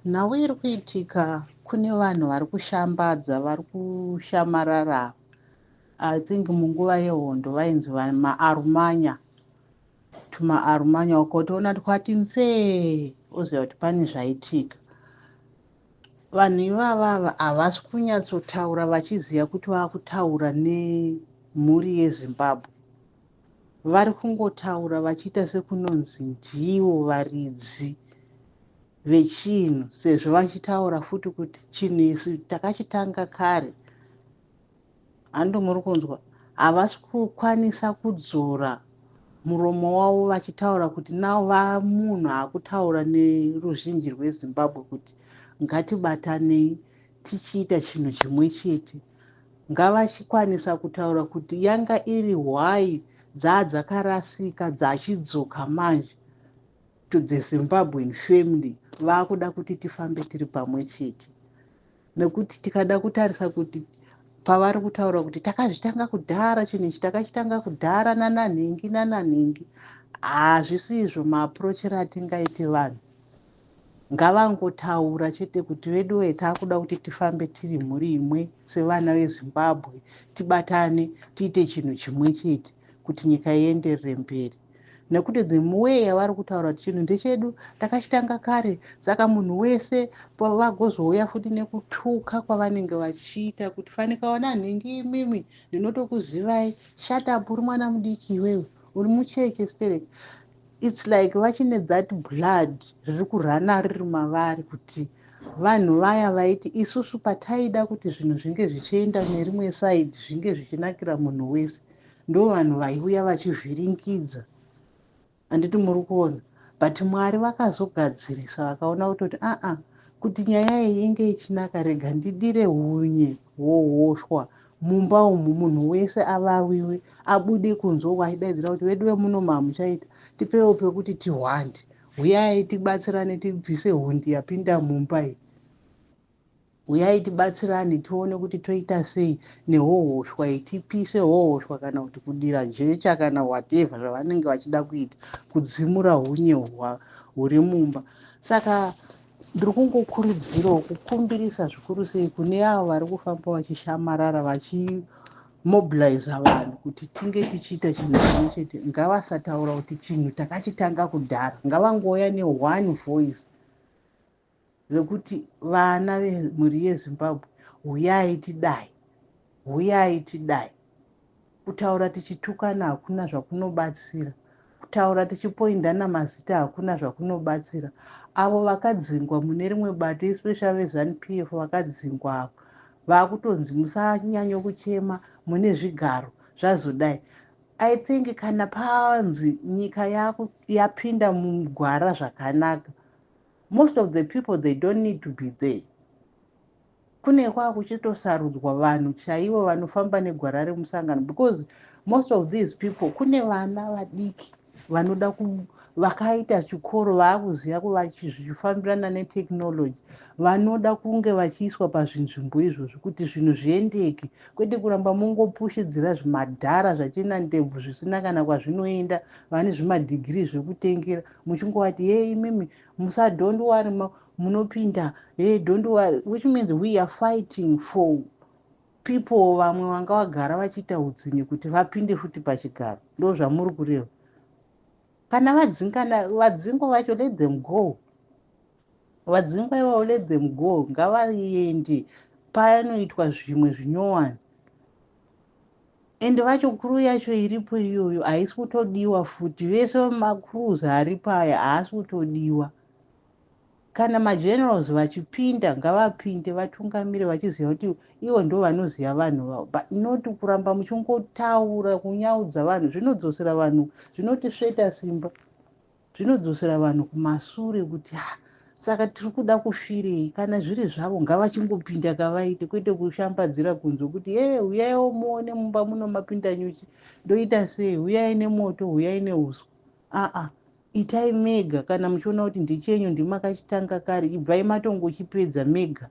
Nhau iri kuitika kune vanhu vari kushambadza vari kushamarara. I think munguva yehondo vainzi maarumanya. Tumaarumanya ukotoona twati mfee oziva kuti pane zvaitika. Vanhu ivava havasi kunyatsotaura vachiziva kuti vakutaura nemhuri yeZimbabwe. Vari kungotaura vachiita sekunonzi ndivo varidzi vechinhu, sezvo vachitaura futi kuti chinhu isi takachitanga kare. Hando muri kunzwa, havasi kukwanisa kudzora muromo wavo vachitaura kuti navo vamunhu akutaura neruzhinji rweZimbabwe kuti ngatibatanei tichiita chinhu chimwe chete. Ngavachikwanisa kutaura kuti yanga iri hwai dzakarasika dzachidzoka manje to the Zimbabwean family. Vakuda kuti tifambe tiri pamwe chete. Nekuti tikada kutarisa kuti pavari kutaura kuti takazvitanga kudhara chinhu ichi takachitanga kudhara nananhingi. Hazvisi izvo maapurochere atingaite vanhu. Ngavangotaura chete kuti vedu takuda kuti tifambe tiri mhuri imwe sevana veZimbabwe, tibatane tiite chinhu chimwe chete kuti nyika ienderere mberi. Nekuti the way yavari kutaura kuti chinhu ndechedu takachitanga kare, saka munhu wese vagozouya futi nekutuka kwavanenge vachiita kuti fanikaona nhingi imimi ndinotokuzivai, shut up uri mwana mudiki iwewe, uri mucheche stereki. It's like vachine that blood riri kurana riri mavari kuti vanhu vaya vaiti isusu pataida kuti zvinhu zvinge zvichienda nerimwe side zvinge zvichinakira munhu wese, ndo vanhu vaiuya vachivhiringidza. Handiti muri kuona, but Mwari vakazogadzirisa vakaona kutoti kuti nyaya iyi inge ichinaka, rega ndidire hunye hwohwoshwa mumba umu, munhu wese avawiwe abude kunze waidaidzira kuti vedu vemunoma hamuchaita, tipewo pekuti tihwande, uyai tibatsirane tibvise hundi yapinda mumba iyi, uyai tibatsirane tione kuti toita sei nehwohwoshwa, itipise hwohwoshwa kana kuti kudira jecha kana whatever zvavanenge vachida kuita kudzimura hunye huri mumba. Saka ndiri kungokurudzirawo kukumbirisa zvikuru sei kune avo vari kufamba vachishamarara vachimobiliza vanhu kuti tinge tichiita chinhu chimwe chete. Ngavasataura kuti chinhu takachitanga kudhara, ngavangouya ne1 voice rekuti vana vemhuri yeZimbabwe, huyai tidai, huyai tidai. Kutaura tichitukana hakuna zvakunobatsira, kutaura tichipoindana mazita hakuna zvakunobatsira. Avo vakadzingwa mune rimwe bato, especially veZANU-PF vakadzingwa avo, vakutonzi musanyanya kuchema, mune zvigaro zvazodai. I think kana panzi nyika yapinda mugwara zvakanaka, most of the people they don't need to be there. Kune kwakuchitosarudzwa vanhu chaivo vanofamba negwara remusangano, because most of these people kune vana vadiki vanoda vakaita chikoro vakuziva vachifambirana netechnology, vanoda kunge vachiiswa pazvinzvimbo izvozvo kuti zvinhu zviendeke, kwete kuramba mungopushidzira zvimadhara zvachina ndebvu zvisina kana kwazvinoenda, vane zvimadhigiri zvekutengera muchingovati hey imimi don't worry munopinda, hey don't worry, which means we are fighting for people vamwe vanga vagara vachiita udzinye kuti vapinde futi pachigaro. Ndo zvamuri kureva. Kana vadzingwa vacho let them go, vadzingwa ivavo let them go, ngavaende panoitwa zvimwe zvinyowani. Ende vacho kuru yacho iripo iyoyo haisi kutodiwa futi, vese makuruzi aripo aya haasi kutodiwa. Kana magenerals vachipinda ngavapinde vatungamire vachiziva kuti ivo ndo vanoziva vanhu vavo, but not kuramba muchingotaura kunyaudza vanhu. Zvinodzosera vanhu, zvinotisveta simba, zvinodzosera vanhu kumasure kuti saka tiri kuda kufirei. Kana zviri zvavo ngavachingopinda kavaite, kwete kushambadzira kunze kuti huyai muone mumba muno mapinda nyuchi, ndoita sei, huyai nemoto, huyai neuswa. Itai mega. Kana muchiona kuti ndichenyu ndimakachitanga kare, ibvai matongochipedza mega,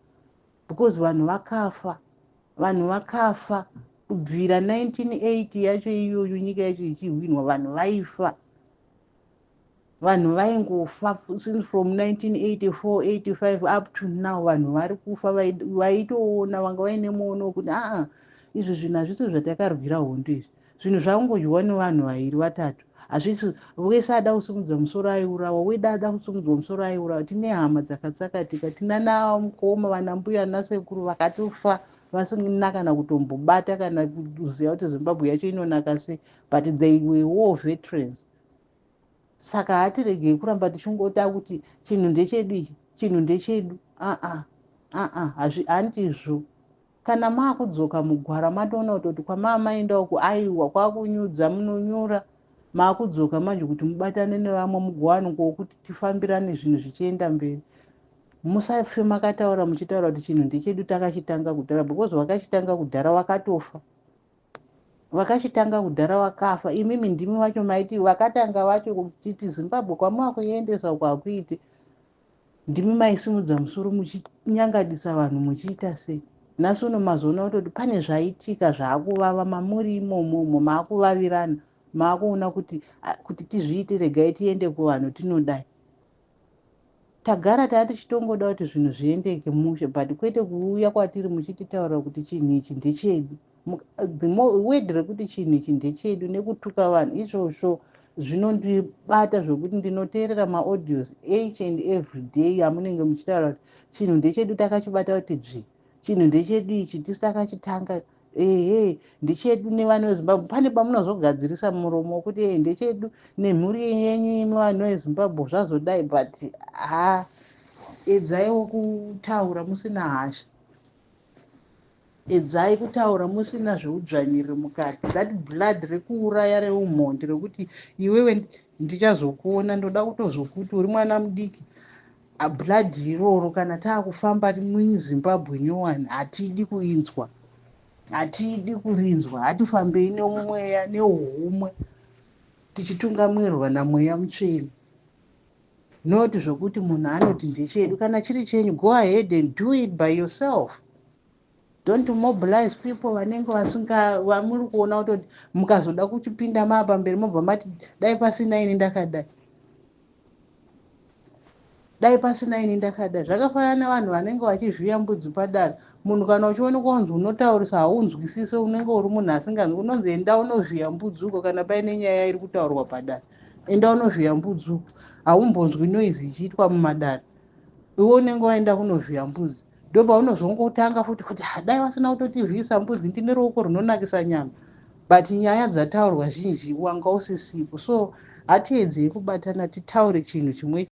because vanhu vakafa kubvira 1980 yacho iyoyo nyika yacho ichihwinwa, vanhu vaifa. vanhu vaingofa since from 1984 85 up to now. Vanhu vari kufa vaitoona vanga vaine muono wekuti izvi zvinhu hazvisi zvatakarwira hondo izvi. Zvinhu zvakungodyiwa nevanhu vairi vatatu. Hazvisi wese ada kusimudza musoro aiurawa, weda ada kusimudzwa musoro aiurawa. Tine hama dzakatsakatika, tina namukoma vanambuya nasekuru vakatofa vasina kana kutombobata kana kuziva kuti Zimbabwe yacho inonaka sei, but they were war veterans. Saka hatiregei kuramba tichingota kuti chinhu ndechedu ichi, chinhu ndechedu. Handizvo. Kana maakudzoka mugwara matoona kuti kwamamaenda uku aiwa kwakunyudza munonyura, maakudzoka manje kuti mubatane nevamwe mugwaniko wokuti tifambirane zvinhu zvichienda mberi. Musafe makataura muchitaura kuti chinhu ndechedu takachitanga kudhara, because wakachitanga kudhara wakatofa. Vakachitanga kudhara wakafa. Imimi ndimi vacho maiti vakatanga vacho kuti Zimbabwe kwamuakuendesa uko hakuite. Ndimi maisimudza musoro muchinyangadisa vanhu muchiita sei. Nhasi uno mazoona kuti pane zvaitika zvaakuvava mamuri imomo maakuvavirana, maakuona kuti tizviite, regai tiende kuvanhu tinodai. Tagara tichitongoda kuti zvinhu zviendeke mushe, but kwete kuuya kwatiri muchititaura kuti chinhu ichi ndechedu. Word rekuti chinhu ichi ndechedu nekutuka vanhu izvozvo zvinondibata zvokuti ndinoteerera maaudios each and every day amunenge muchitaura kuti chinhu ndechedu takachibata kuti dzvi, chinhu ndechedu ichi tisi takachitanga, ndechedu nevana veZimbabwe. Pane pamunozogadzirisa muromo wokuti ndechedu nemhuri yenyu vanhu veZimbabwe zvazodai, but edzaiwo kutaura musina hasha. Edzai kutaura musina zveudzvanyiriri mukati. That blood rekuuraya reumhondi rekuti iwewe ndichazokuona, ndoda kutozokuti uri mwana mudiki. Blood iroro kana taakufamba muZimbabwe nyowani hatidi kuinzwa, hatidi kurinzwa. Hatifambei nemweya neumwe tichitungamirwa namweya mutsvene. Noti zvokuti munhu anoti ndechedu. Kana chiri chenyu, go ahead and do it by yourself. Don't mobilize people vanenge vamuri kuona kuti mukazoda kuchipinda maapamberi mobva mati dai pasina ini ndakadai, dai pasina ini ndakadai. Zvakafanana nevanhu vanenge vachivhiya mbudzi padare. Munhu kana uchiona kunzi unotaurisa haunzwisisi, unenge uri munhu asinganzwi, unonzi enda unovhiya mbudzi uko kana paine nyaya iri kutaurwa padare. Enda unovhiya mbudzi uko. Haumbonzwi noizi ichiitwa mumadare. Iwe unenge waenda kunovhiya mbudzi. Ndoba unozongotanga futi kuti dai vasina kutotivhiyisa mbudzi, ndine ruoko runonakisa nyama. But nyaya dzataurwa zhinji wanga usisipo. So hatiedzei kubatana titaure chinhu chimwe